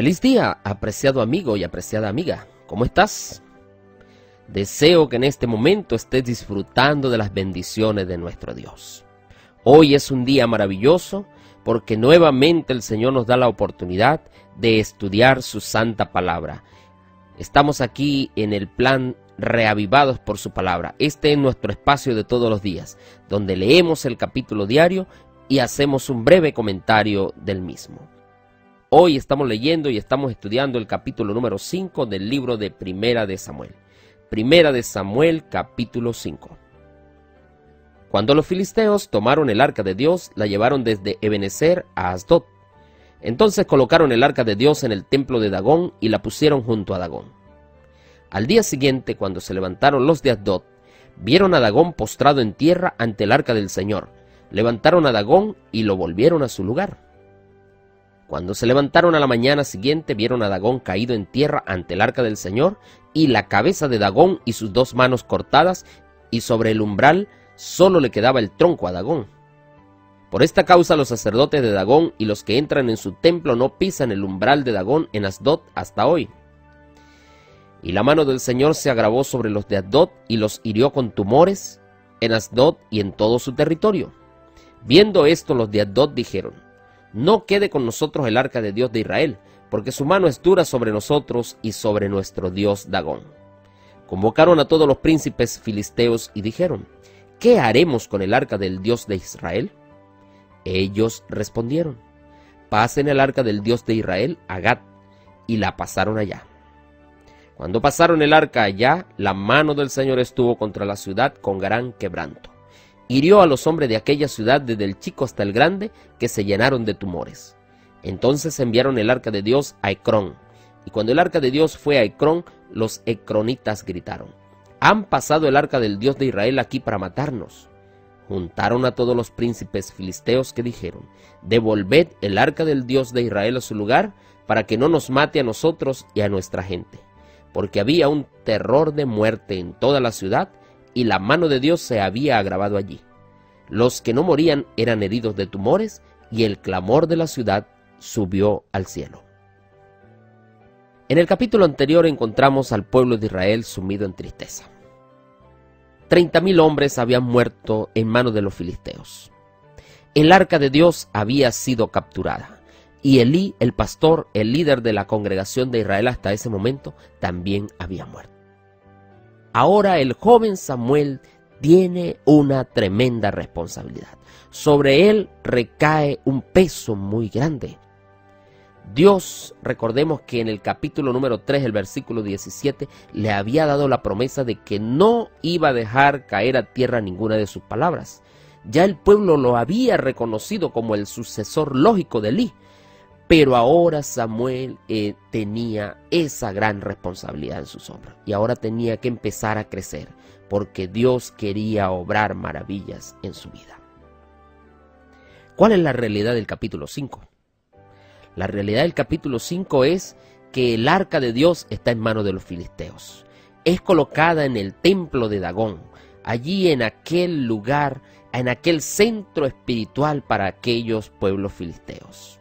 Feliz día, apreciado amigo y apreciada amiga. ¿Cómo estás? Deseo que en este momento estés disfrutando de las bendiciones de nuestro Dios. Hoy es un día maravilloso porque nuevamente el Señor nos da la oportunidad de estudiar su santa palabra. Estamos aquí en el plan Reavivados por su palabra. Este es nuestro espacio de todos los días, donde leemos el capítulo diario y hacemos un breve comentario del mismo. Hoy estamos leyendo y estamos estudiando el capítulo número 5 del libro de Primera de Samuel. Primera de Samuel, capítulo 5. Cuando los filisteos tomaron el arca de Dios, la llevaron desde Ebenezer a Asdod. Entonces colocaron el arca de Dios en el templo de Dagón y la pusieron junto a Dagón. Al día siguiente, cuando se levantaron los de Asdod, vieron a Dagón postrado en tierra ante el arca del Señor. Levantaron a Dagón y lo volvieron a su lugar. Cuando se levantaron a la mañana siguiente, vieron a Dagón caído en tierra ante el arca del Señor, y la cabeza de Dagón y sus dos manos cortadas, y sobre el umbral solo le quedaba el tronco a Dagón. Por esta causa los sacerdotes de Dagón y los que entran en su templo no pisan el umbral de Dagón en Asdod hasta hoy. Y la mano del Señor se agravó sobre los de Asdod y los hirió con tumores en Asdod y en todo su territorio. Viendo esto, los de Asdod dijeron: no quede con nosotros el arca de Dios de Israel, porque su mano es dura sobre nosotros y sobre nuestro Dios Dagón. Convocaron a todos los príncipes filisteos y dijeron: ¿qué haremos con el arca del Dios de Israel? Ellos respondieron: pasen el arca del Dios de Israel a Gat, y la pasaron allá. Cuando pasaron el arca allá, la mano del Señor estuvo contra la ciudad con gran quebranto. Hirió a los hombres de aquella ciudad, desde el chico hasta el grande, que se llenaron de tumores. Entonces enviaron el arca de Dios a Ecrón. Y cuando el arca de Dios fue a Ecrón, los ecronitas gritaron: han pasado el arca del Dios de Israel aquí para matarnos. Juntaron a todos los príncipes filisteos que dijeron: devolved el arca del Dios de Israel a su lugar, para que no nos mate a nosotros y a nuestra gente. Porque había un terror de muerte en toda la ciudad, y la mano de Dios se había agravado allí. Los que no morían eran heridos de tumores, y el clamor de la ciudad subió al cielo. En el capítulo anterior encontramos al pueblo de Israel sumido en tristeza. 30,000 hombres habían muerto en manos de los filisteos. El arca de Dios había sido capturada, y Elí, el pastor, el líder de la congregación de Israel hasta ese momento, también había muerto. Ahora el joven Samuel tiene una tremenda responsabilidad. Sobre él recae un peso muy grande. Dios, recordemos que en el capítulo número 3, el versículo 17, le había dado la promesa de que no iba a dejar caer a tierra ninguna de sus palabras. Ya el pueblo lo había reconocido como el sucesor lógico de Elí. Pero ahora Samuel tenía esa gran responsabilidad en sus hombros. Y ahora tenía que empezar a crecer, porque Dios quería obrar maravillas en su vida. ¿Cuál es la realidad del capítulo 5? La realidad del capítulo 5 es que el arca de Dios está en manos de los filisteos. Es colocada en el templo de Dagón, allí en aquel lugar, en aquel centro espiritual para aquellos pueblos filisteos.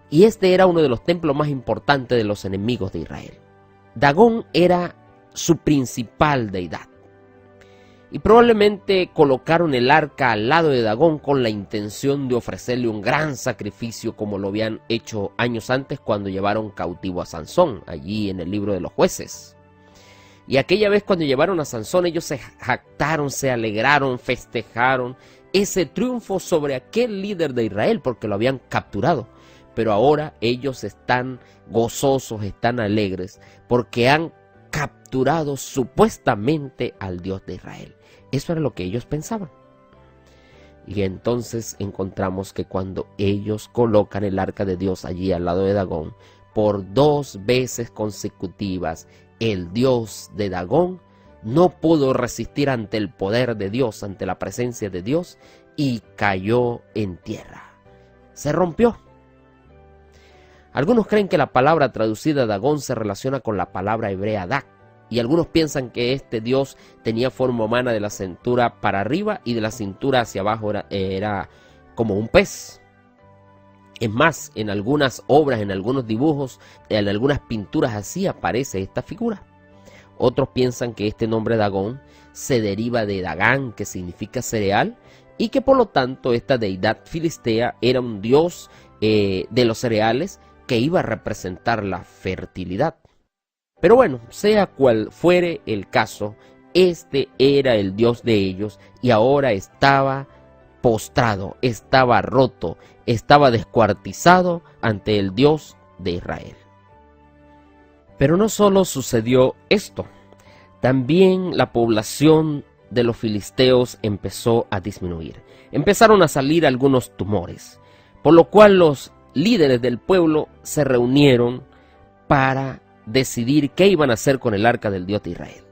Y este era uno de los templos más importantes de los enemigos de Israel. Dagón era su principal deidad. Y probablemente colocaron el arca al lado de Dagón con la intención de ofrecerle un gran sacrificio, como lo habían hecho años antes cuando llevaron cautivo a Sansón, allí en el libro de los jueces. Y aquella vez cuando llevaron a Sansón, ellos se jactaron, se alegraron, festejaron ese triunfo sobre aquel líder de Israel porque lo habían capturado. Pero ahora ellos están gozosos, están alegres, porque han capturado supuestamente al Dios de Israel. Eso era lo que ellos pensaban. Y entonces encontramos que cuando ellos colocan el arca de Dios allí al lado de Dagón, por 2 veces consecutivas, el Dios de Dagón no pudo resistir ante el poder de Dios, ante la presencia de Dios, y cayó en tierra. Se rompió. Algunos creen que la palabra traducida Dagón se relaciona con la palabra hebrea Dak, y algunos piensan que este dios tenía forma humana de la cintura para arriba y de la cintura hacia abajo era como un pez. Es más, en algunas obras, en algunos dibujos, en algunas pinturas así aparece esta figura. Otros piensan que este nombre Dagón se deriva de Dagán, que significa cereal, y que por lo tanto esta deidad filistea era un dios de los cereales que iba a representar la fertilidad. Pero bueno, sea cual fuere el caso, este era el dios de ellos y ahora estaba postrado, estaba roto, estaba descuartizado ante el Dios de Israel. Pero no solo sucedió esto, también la población de los filisteos empezó a disminuir. Empezaron a salir algunos tumores, por lo cual los líderes del pueblo se reunieron para decidir qué iban a hacer con el arca del Dios de Israel.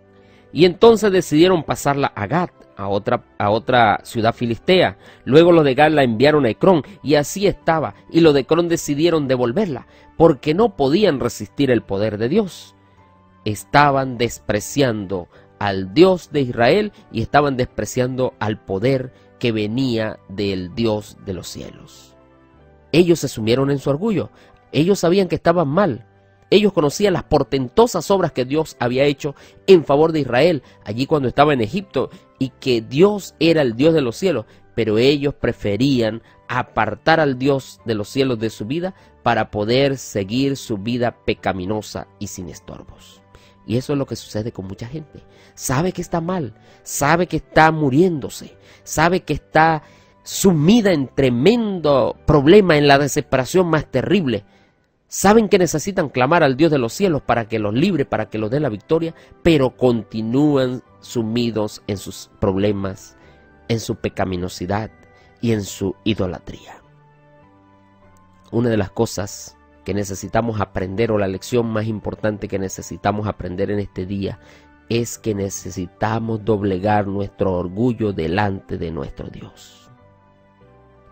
Y entonces decidieron pasarla a Gat, a otra ciudad filistea. Luego los de Gat la enviaron a Ecrón, y así estaba. Y los de Ecrón decidieron devolverla, porque no podían resistir el poder de Dios. Estaban despreciando al Dios de Israel y estaban despreciando al poder que venía del Dios de los cielos. Ellos se sumieron en su orgullo. Ellos sabían que estaban mal. Ellos conocían las portentosas obras que Dios había hecho en favor de Israel allí cuando estaba en Egipto, y que Dios era el Dios de los cielos, pero ellos preferían apartar al Dios de los cielos de su vida para poder seguir su vida pecaminosa y sin estorbos. Y eso es lo que sucede con mucha gente. Sabe que está mal, sabe que está muriéndose, sabe que está sumida en tremendo problema, en la desesperación más terrible. Saben que necesitan clamar al Dios de los cielos para que los libre, para que los dé la victoria, pero continúan sumidos en sus problemas, en su pecaminosidad y en su idolatría. Una de las cosas que necesitamos aprender, o la lección más importante que necesitamos aprender en este día, es que necesitamos doblegar nuestro orgullo delante de nuestro Dios.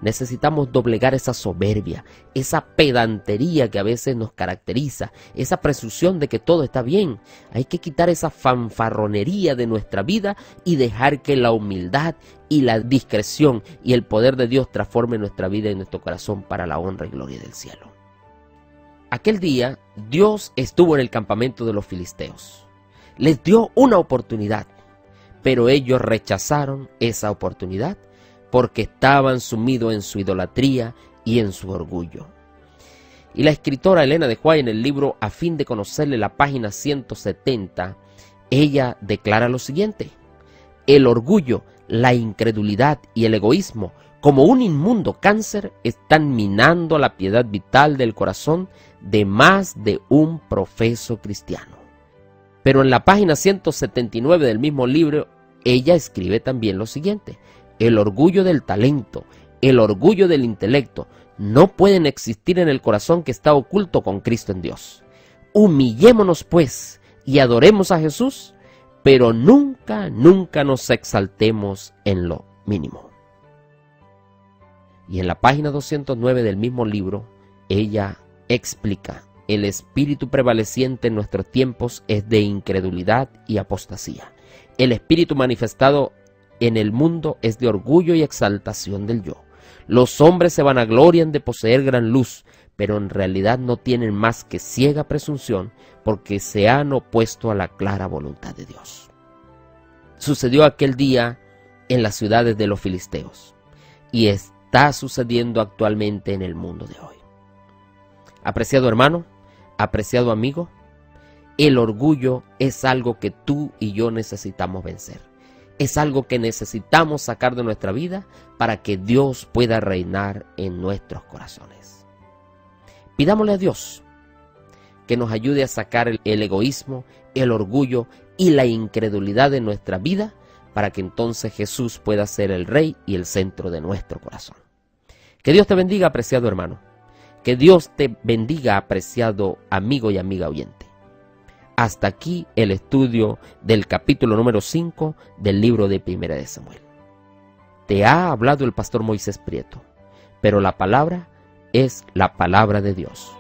Necesitamos doblegar esa soberbia, esa pedantería que a veces nos caracteriza, esa presunción de que todo está bien. Hay que quitar esa fanfarronería de nuestra vida y dejar que la humildad y la discreción y el poder de Dios transformen nuestra vida y nuestro corazón para la honra y gloria del cielo. Aquel día Dios estuvo en el campamento de los filisteos. Les dio una oportunidad, pero ellos rechazaron esa oportunidad porque estaban sumidos en su idolatría y en su orgullo. Y la escritora Elena de White, en el libro A fin de conocerle, la página 170, ella declara lo siguiente: el orgullo, la incredulidad y el egoísmo, como un inmundo cáncer, están minando la piedad vital del corazón de más de un profeso cristiano. Pero en la página 179 del mismo libro, ella escribe también lo siguiente: el orgullo del talento, el orgullo del intelecto, no pueden existir en el corazón que está oculto con Cristo en Dios. Humillémonos pues y adoremos a Jesús, pero nunca nos exaltemos en lo mínimo. Y en la página 209 del mismo libro, ella explica: el espíritu prevaleciente en nuestros tiempos es de incredulidad y apostasía. El espíritu manifestado en el mundo es de orgullo y exaltación del yo. Los hombres se vanaglorian de poseer gran luz, pero en realidad no tienen más que ciega presunción, porque se han opuesto a la clara voluntad de Dios. Sucedió aquel día en las ciudades de los filisteos, y está sucediendo actualmente en el mundo de hoy. Apreciado hermano, apreciado amigo, el orgullo es algo que tú y yo necesitamos vencer. Es algo que necesitamos sacar de nuestra vida para que Dios pueda reinar en nuestros corazones. Pidámosle a Dios que nos ayude a sacar el egoísmo, el orgullo y la incredulidad de nuestra vida, para que entonces Jesús pueda ser el Rey y el centro de nuestro corazón. Que Dios te bendiga, apreciado hermano. Que Dios te bendiga, apreciado amigo y amiga oyente. Hasta aquí el estudio del capítulo número 5 del libro de Primera de Samuel. Te ha hablado el pastor Moisés Prieto, pero la palabra es la palabra de Dios.